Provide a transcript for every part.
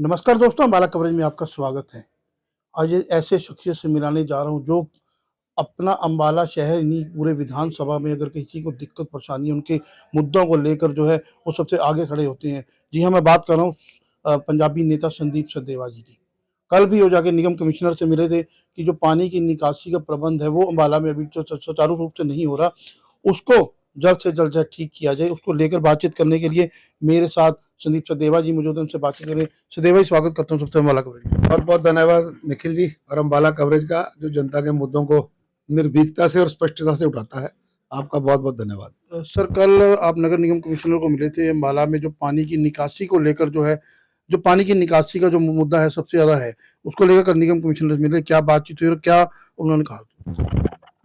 नमस्कार दोस्तों, अम्बाला कवरेज में आपका स्वागत है। आज एक ऐसे शख्सियत से मिलाने जा रहा हूँ जो अपना अम्बाला शहर नहीं पूरे विधानसभा में अगर किसी को दिक्कत परेशानी है उनके मुद्दों को लेकर जो है वो सबसे आगे खड़े होते हैं। जी हाँ, मैं बात कर रहा हूँ पंजाबी नेता संदीप सचदेवा जी की। कल भी वो जाके निगम कमिश्नर से मिले थे कि जो पानी की निकासी का प्रबंध है वो अम्बाला में अभी जो सुचारू रूप से नहीं हो रहा, उसको जल्द से जल्द जो है ठीक किया जाए। उसको लेकर बातचीत करने के लिए मेरे साथ संदीप सचदेवा जी मौजूद हैं, उनसे बातचीत करें। सचदेवा जी, स्वागत करता हूँ सबसे अम्बाला कवरेज में। बहुत बहुत धन्यवाद निखिल जी। और अम्बाला कवरेज का जो जनता के मुद्दों को निर्भीकता से और स्पष्टता से उठाता है, आपका बहुत बहुत धन्यवाद। सर, कल आप नगर निगम कमिश्नर को मिले थे अम्बाला में, जो पानी की निकासी को लेकर जो है, जो पानी की निकासी का जो मुद्दा है सबसे ज्यादा है, उसको लेकर कल निगम कमिश्नर से मिले, क्या बातचीत हुई और क्या उन्होंने कहा?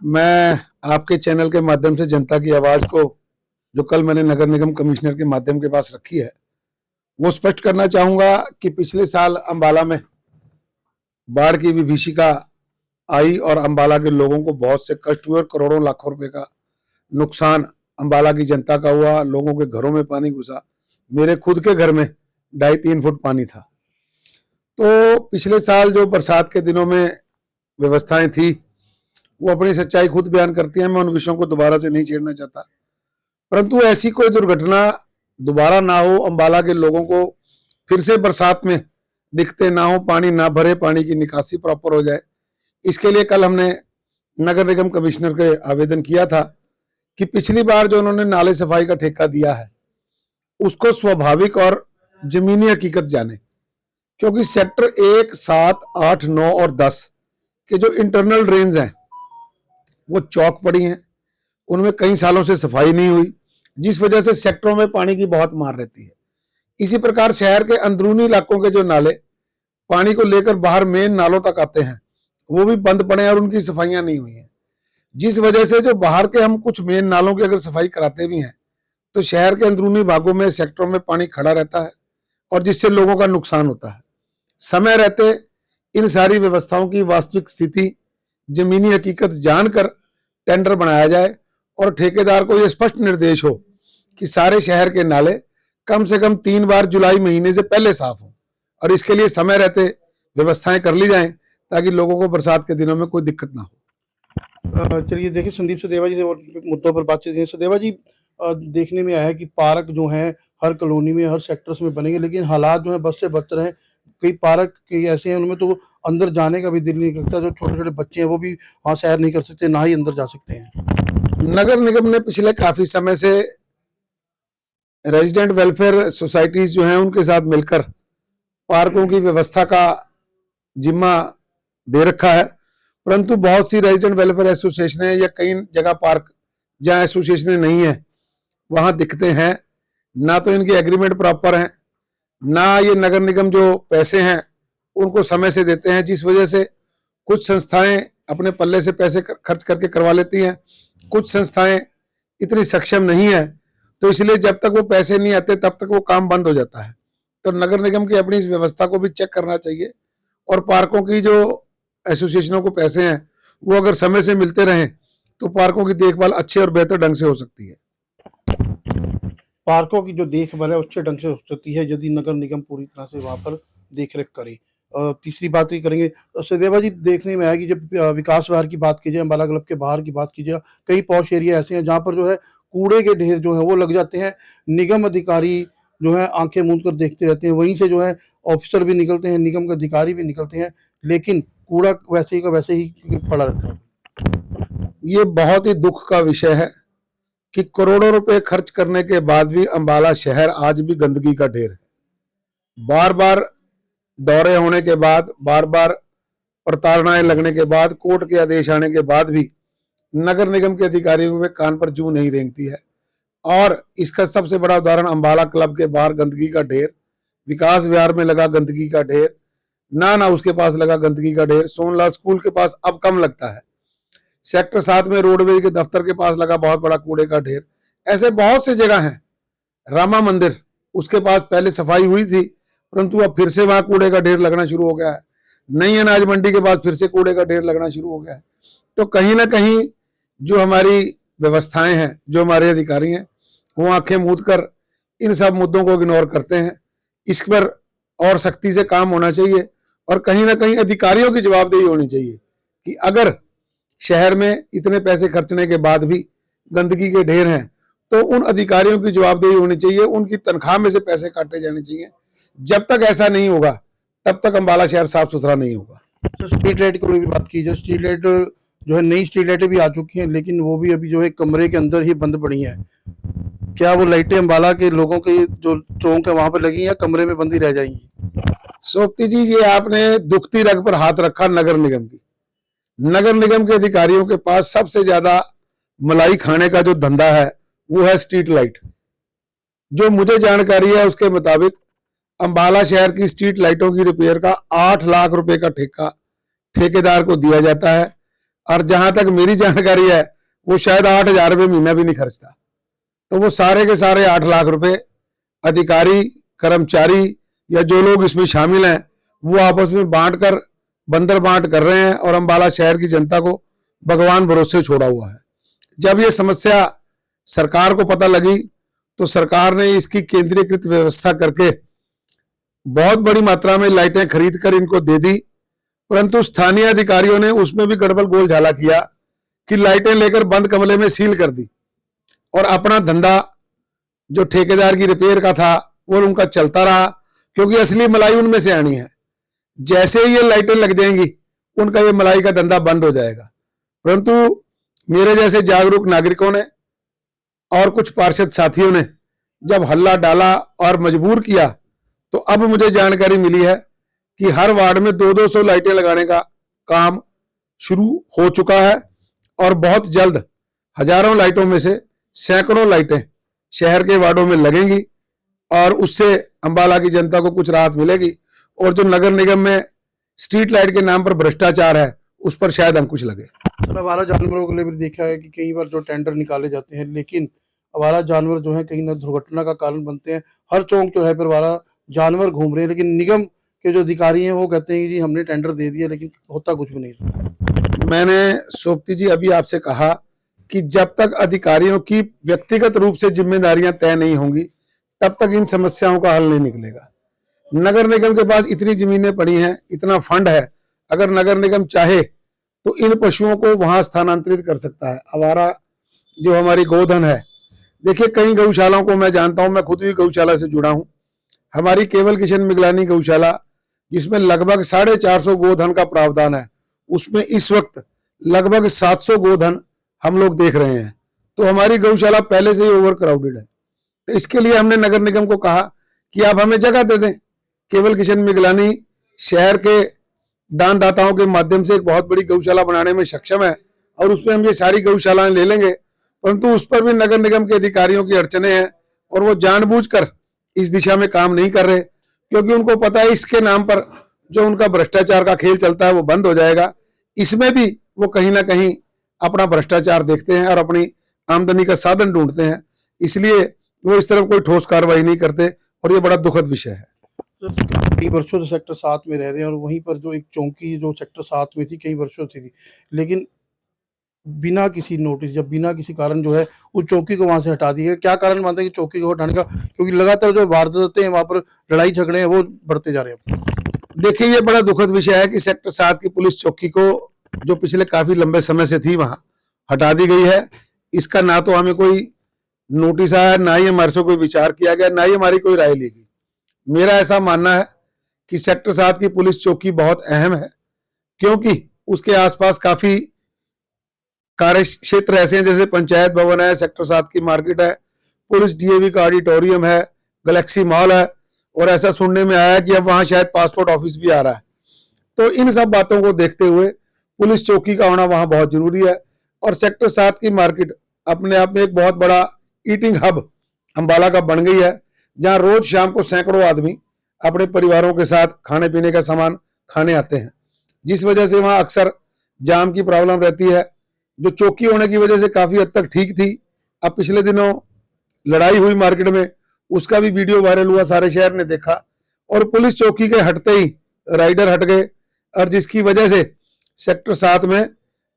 मैं आपके चैनल के माध्यम से जनता की आवाज को जो कल मैंने नगर निगम कमिश्नर के माध्यम के पास रखी है वो स्पष्ट करना चाहूंगा कि पिछले साल अम्बाला में बाढ़ की विभीषिका आई और अम्बाला के लोगों को बहुत से कष्ट हुए और करोड़ों लाखों रुपए का नुकसान अम्बाला की जनता का हुआ। लोगों के घरों में पानी घुसा, मेरे खुद के घर में 2.5-3 फुट पानी था। तो पिछले साल जो बरसात के दिनों में व्यवस्थाएं थी वो अपनी सच्चाई खुद बयान करती हैं, मैं उन विषयों को दोबारा से नहीं छेड़ना चाहता। परंतु ऐसी कोई दुर्घटना दोबारा ना हो, अम्बाला के लोगों को फिर से बरसात में दिखते ना हो, पानी ना भरे, पानी की निकासी प्रॉपर हो जाए, इसके लिए कल हमने नगर निगम कमिश्नर के आवेदन किया था कि पिछली बार जो उन्होंने नाले सफाई का ठेका दिया है उसको स्वाभाविक और जमीनी हकीकत जाने, क्योंकि सेक्टर 1, 7, 8, 9 और 10 के जो इंटरनल ड्रेन्स हैं वो चौक पड़ी हैं, उनमें कई सालों से सफाई नहीं हुई, जिस वजह से सेक्टरों में पानी की बहुत मार रहती है। इसी प्रकार शहर के अंदरूनी इलाकों के जो नाले पानी को लेकर बाहर मेन नालों तक आते हैं वो भी बंद पड़े हैं और उनकी सफाइयां नहीं हुई हैं, जिस वजह से जो बाहर के हम कुछ मेन नालों की अगर सफाई कराते भी हैं तो शहर के अंदरूनी भागों में सेक्टरों में पानी खड़ा रहता है और जिससे लोगों का नुकसान होता है। समय रहते इन सारी व्यवस्थाओं की वास्तविक स्थिति, जमीनी हकीकत जानकर टेंडर बनाया जाए और ठेकेदार को यह स्पष्ट निर्देश हो कि सारे शहर के नाले कम से कम 3 बार जुलाई महीने से पहले साफ हो, और इसके लिए समय रहते व्यवस्थाएं कर ली जाएं ताकि लोगों को बरसात के दिनों में कोई दिक्कत ना हो। चलिए, देखिए, संदीप सचदेवा जी से और मुद्दों पर बातचीत करें। सचदेवा जी, देखने में आया है कि पार्क जो है हर कॉलोनी में, हर सेक्टर्स में बनेंगे, लेकिन हालात जो है बद से बदतर हैं। कई पार्क कई ऐसे हैं उनमें तो अंदर जाने का भी दिल नहीं करता। जो छोटे छोटे बच्चे हैं वो भी वहाँ सैर नहीं कर सकते, ना ही अंदर जा सकते हैं। नगर निगम ने पिछले काफी समय से रेजिडेंट वेलफेयर सोसाइटीज जो हैं उनके साथ मिलकर पार्कों की व्यवस्था का जिम्मा दे रखा है, परंतु बहुत सी रेजिडेंट वेलफेयर एसोसिएशन या कई जगह पार्क जहां एसोसिएशन नहीं है वहां दिखते हैं, ना तो इनके एग्रीमेंट प्रॉपर हैं, ना ये नगर निगम जो पैसे हैं उनको समय से देते हैं, जिस वजह से कुछ संस्थाएं अपने पल्ले से पैसे खर्च करके करवा लेती हैं, कुछ संस्थाएं इतनी सक्षम नहीं है, तो इसलिए जब तक वो पैसे नहीं आते तब तक वो काम बंद हो जाता है। तो नगर निगम की अपनी इस व्यवस्था को भी चेक करना चाहिए और पार्कों की जो एसोसिएशनों को पैसे हैं वो अगर समय से मिलते रहें तो पार्कों की देखभाल अच्छे और बेहतर ढंग से हो सकती है। पार्कों की जो देखभाल है अच्छे ढंग से हो सकती है यदि नगर निगम पूरी तरह से वहाँ पर देख-रेख करे। तीसरी बात ये करेंगे, सचदेवा जी, देखने में आया कि जब विकास विहार की बात की जाए, अम्बाला क्लब के बाहर की बात की जाए, कई पॉश एरिया ऐसे हैं जहाँ पर जो है कूड़े के ढेर जो है वो लग जाते हैं। निगम अधिकारी जो है आँखें मूंद कर देखते रहते हैं, वहीं से जो है ऑफिसर भी निकलते हैं, निगम के अधिकारी भी निकलते हैं, लेकिन कूड़ा वैसे ही का वैसे ही पड़ा रहता है। ये बहुत ही दुख का विषय है कि करोड़ों रुपए खर्च करने के बाद भी अम्बाला शहर आज भी गंदगी का ढेर है। बार बार दौरे होने के बाद, बार बार प्रताड़नाएं लगने के बाद, कोर्ट के आदेश आने के बाद भी नगर निगम के अधिकारियों के कान पर जूं नहीं रेंगती है। और इसका सबसे बड़ा उदाहरण अम्बाला क्लब के बाहर गंदगी का ढेर, विकास विहार में लगा गंदगी का ढेर, ना उसके पास लगा गंदगी का ढेर, सोनलाल स्कूल के पास अब कम लगता है, सेक्टर 7 में रोडवेज के दफ्तर के पास लगा बहुत बड़ा कूड़े का ढेर। ऐसे बहुत से जगह हैं। रामा मंदिर, उसके पास पहले सफाई हुई थी परंतु अब फिर से वहां कूड़े का ढेर लगना शुरू हो गया है। नई अनाज मंडी के पास फिर से कूड़े का ढेर लगना शुरू हो गया है। तो कहीं ना कहीं जो हमारी व्यवस्थाएं हैं, जो हमारे अधिकारी हैं, वो आंखें मूंद कर इन सब मुद्दों को इग्नोर करते हैं। इस पर और सख्ती से काम होना चाहिए और कहीं ना कहीं अधिकारियों की जवाबदेही होनी चाहिए कि अगर शहर में इतने पैसे खर्चने के बाद भी गंदगी के ढेर हैं तो उन अधिकारियों की जवाबदेही होनी चाहिए, उनकी तनख्वाह में से पैसे काटे जाने चाहिए। जब तक ऐसा नहीं होगा तब तक अम्बाला शहर साफ सुथरा नहीं होगा। तो स्ट्रीट लाइट की भी बात की जाए, स्ट्रीट लाइट जो है नई स्ट्रीट लाइटें भी आ चुकी हैं, लेकिन वो भी अभी जो है कमरे के अंदर ही बंद पड़ी हैं। क्या वो लाइटें अम्बाला के लोगों के जो चौक है वहां पर लगी हैं या कमरे में बंदी रह जाएंगी? सोपती जी, ये आपने दुखती रग पर हाथ रखा नगर निगम की। नगर निगम के अधिकारियों के पास सबसे ज्यादा मलाई खाने का जो धंधा है वो है स्ट्रीट लाइट। जो मुझे जानकारी है उसके मुताबिक अम्बाला शहर की स्ट्रीट लाइटों की रिपेयर का 8 लाख रुपए का ठेका ठेकेदार को दिया जाता है और जहां तक मेरी जानकारी है वो शायद 8,000 रुपये महीना भी नहीं खर्चता। तो वो सारे के सारे 8 लाख रुपए अधिकारी, कर्मचारी या जो लोग इसमें शामिल हैं वो आपस में बांटकर बंदर बांट कर रहे हैं और अम्बाला शहर की जनता को भगवान भरोसे छोड़ा हुआ है। जब ये समस्या सरकार को पता लगी तो सरकार ने इसकी केंद्रीकृत व्यवस्था करके बहुत बड़ी मात्रा में लाइटें खरीद कर इनको दे दी, परंतु स्थानीय अधिकारियों ने उसमें भी गड़बड़ गोल झाला किया कि लाइटें लेकर बंद कमरे में सील कर दी और अपना धंधा जो ठेकेदार की रिपेयर का था वो उनका चलता रहा, क्योंकि असली मलाई उनमें से आनी है। जैसे ही ये लाइटें लग जाएंगी उनका ये मलाई का धंधा बंद हो जाएगा। परंतु मेरे जैसे जागरूक नागरिकों ने और कुछ पार्षद साथियों ने जब हल्ला डाला और मजबूर किया तो अब मुझे जानकारी मिली है कि हर वार्ड में 200-200 लाइटें लगाने का काम शुरू हो चुका है और बहुत जल्द हजारों लाइटों में से सैकड़ों लाइटें शहर के वार्डों में लगेंगी और उससे अम्बाला की जनता को कुछ राहत मिलेगी और जो नगर निगम में स्ट्रीट लाइट के नाम पर भ्रष्टाचार है उस पर शायद अंकुश लगे। सर, आवारा जानवरों के लिए भी देखा है कि कई बार जो टेंडर निकाले जाते हैं लेकिन आवारा जानवर जो है कहीं ना दुर्घटना का कारण बनते हैं। हर चौक जो है पर आवारा जानवर घूम रहे हैं, लेकिन निगम के जो अधिकारी हैं वो कहते हैं कि जी हमने टेंडर दे दिया, लेकिन होता कुछ भी नहीं। मैंने सोपती जी अभी आपसे कहा कि जब तक अधिकारियों की व्यक्तिगत रूप से जिम्मेदारियां तय नहीं होंगी तब तक इन समस्याओं का हल नहीं निकलेगा। नगर निगम के पास इतनी जमीनें पड़ी हैं, इतना फंड है, अगर नगर निगम चाहे तो इन पशुओं को वहां स्थानांतरित कर सकता है। आवारा जो हमारी गोधन है, देखिए कई गौशालाओं को मैं जानता हूं, मैं खुद भी गौशाला से जुड़ा हूं। हमारी केवल किशन मिगलानी गौशाला जिसमें लगभग 450 गोधन का प्रावधान है, उसमें इस वक्त लगभग 700 गोधन हम लोग देख रहे हैं। तो हमारी गौशाला पहले से ही ओवर क्राउडेड है। तो इसके लिए हमने नगर निगम को कहा कि आप हमें जगह दे दें। केवल किशन मिगलानी शहर के दानदाताओं के माध्यम से एक बहुत बड़ी गौशाला बनाने में सक्षम है और उसमें हम ये सारी गौशालाएं ले लेंगे, परंतु उस पर भी नगर निगम के अधिकारियों की अड़चने हैं और वो जानबूझकर इस दिशा में काम नहीं कर रहे, क्योंकि उनको पता है इसके नाम पर जो उनका भ्रष्टाचार का खेल चलता है वो बंद हो जाएगा। इसमें भी वो कहीं ना कहीं अपना भ्रष्टाचार देखते हैं और अपनी आमदनी का साधन ढूंढते हैं, इसलिए वो इस तरफ कोई ठोस कार्रवाई नहीं करते और ये बड़ा दुखद विषय है। कई वर्षों से सेक्टर 7 में रह रहे हैं और वहीं पर जो एक चौकी जो सेक्टर 7 में थी कई वर्षों से थी, लेकिन बिना किसी नोटिस या बिना किसी कारण जो है उस चौकी को वहां से हटा दिया। क्या कारण मानते हैं कि चौकी को हटाने का? क्योंकि लगातार जो वारदातें हैं वहां पर लड़ाई झगड़े हैं वो बढ़ते जा रहे हैं। देखिए ये बड़ा दुखद विषय है कि सेक्टर 7 की पुलिस चौकी को जो पिछले काफी लंबे समय से थी वहां हटा दी गई है। इसका ना तो हमें कोई नोटिस आया, ना ही हमारे से कोई विचार किया गया, ना ही हमारी कोई राय ली गई। मेरा ऐसा मानना है कि सेक्टर 7 की पुलिस चौकी बहुत अहम है, क्योंकि उसके आसपास काफी कार्य क्षेत्र ऐसे हैं जैसे पंचायत भवन है, सेक्टर 7 की मार्केट है, पुलिस डीएवी का ऑडिटोरियम है, गैलेक्सी मॉल है और ऐसा सुनने में आया कि अब वहां शायद पासपोर्ट ऑफिस भी आ रहा है। तो इन सब बातों को देखते हुए पुलिस चौकी का होना वहां बहुत जरूरी है। और सेक्टर 7 की मार्केट अपने आप में एक बहुत बड़ा ईटिंग हब अम्बाला का बन गई है, जहां रोज शाम को सैकड़ों आदमी अपने परिवारों के साथ खाने पीने का सामान खाने आते हैं, जिस वजह से वहां अक्सर जाम की प्रॉब्लम रहती है, जो चौकी होने की वजह से काफी हद तक ठीक थी। अब पिछले दिनों लड़ाई हुई मार्केट में, उसका भी वीडियो वायरल हुआ, सारे शहर ने देखा और पुलिस चौकी के हटते ही राइडर हट गए और जिसकी वजह से सेक्टर 7 में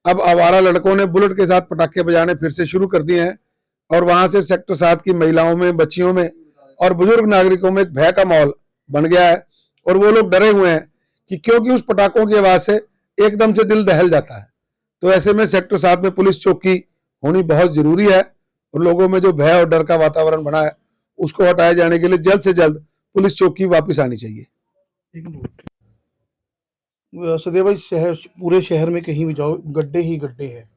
अब आवारा लड़कों ने बुलेट के साथ पटाखे बजाने फिर से शुरू कर दिए हैं और वहां से सेक्टर 7 की महिलाओं में, बच्चियों में और बुजुर्ग नागरिकों में एक भय का माहौल बन गया है और वो लोग डरे हुए हैं कि क्योंकि उस पटाखों की आवाज से एकदम से दिल दहल जाता है। तो ऐसे में सेक्टर 7 में पुलिस चौकी होनी बहुत जरूरी है और लोगों में जो भय और डर का वातावरण बना है उसको हटाए जाने के लिए जल्द से जल्द पुलिस चौकी वापस आनी चाहिए। सदैव भाई, शहर, पूरे शहर में कहीं भी जाओ गड्ढे ही गड्ढे हैं,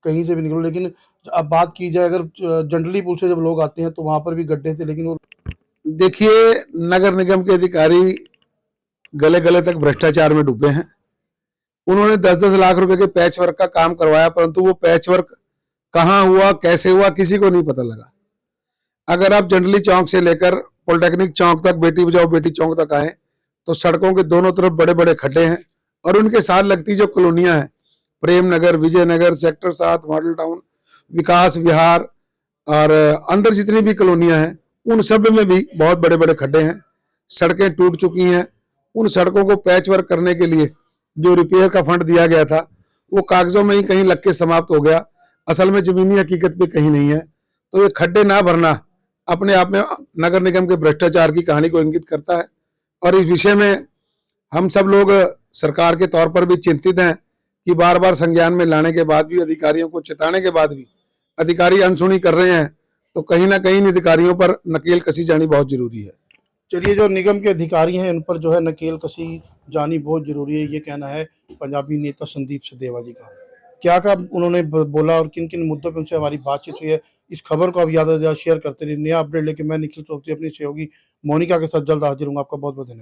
कहीं से भी निकलो। लेकिन अब बात की जाए अगर जंडली पुल से जब लोग आते हैं तो वहां पर भी गड्ढे थे, लेकिन वो देखिए, नगर निगम के अधिकारी गले गले तक भ्रष्टाचार में डूबे हैं। उन्होंने 10-10 लाख रुपए के पैच वर्क का काम करवाया, परंतु वो पैच वर्क कहाँ हुआ, कैसे हुआ, किसी को नहीं पता लगा। अगर आप जंडली चौक से लेकर पॉलिटेक्निक चौक तक, बेटी बचाओ बेटी चौक तक आए तो सड़कों के दोनों तरफ बड़े बड़े खड्डे हैं और उनके साथ लगती जो कॉलोनियां हैं, Prem Nagar, Vijay Nagar, sector 7, model town, विकास विहार और अंदर जितनी भी कॉलोनियां हैं उन सब में भी बहुत बड़े बड़े खड्डे हैं। सड़कें टूट चुकी हैं। उन सड़कों को पैच वर्क करने के लिए जो रिपेयर का फंड दिया गया था वो कागजों में ही कहीं लग के समाप्त हो गया, असल में जमीनी हकीकत पे कहीं नहीं है। तो ये खड्डे ना भरना अपने आप में नगर निगम के भ्रष्टाचार की कहानी को इंगित करता है और इस विषय में हम सब लोग सरकार के तौर पर भी चिंतित हैं कि बार बार संज्ञान में लाने के बाद भी, अधिकारियों को चेताने के बाद भी अधिकारी अनसुनी कर रहे हैं। तो कहीं ना कहीं इन अधिकारियों पर नकेल कसी जानी बहुत जरूरी है। चलिए, जो निगम के अधिकारी हैं उन पर जो है नकेल कसी जानी बहुत जरूरी है, ये कहना है पंजाबी नेता संदीप सदेवा जी का। क्या क्या उन्होंने बोला और किन किन मुद्दों पर उनसे हमारी बातचीत हुई है, इस खबर को आप ज़्यादा से ज़्यादा शेयर करते रहिए। नया अपडेट लेके मैं निखिल चौधरी अपनी सहयोगी मोनिका के साथ जल्द हाजिर हूँ। आपका बहुत बहुत धन्यवाद।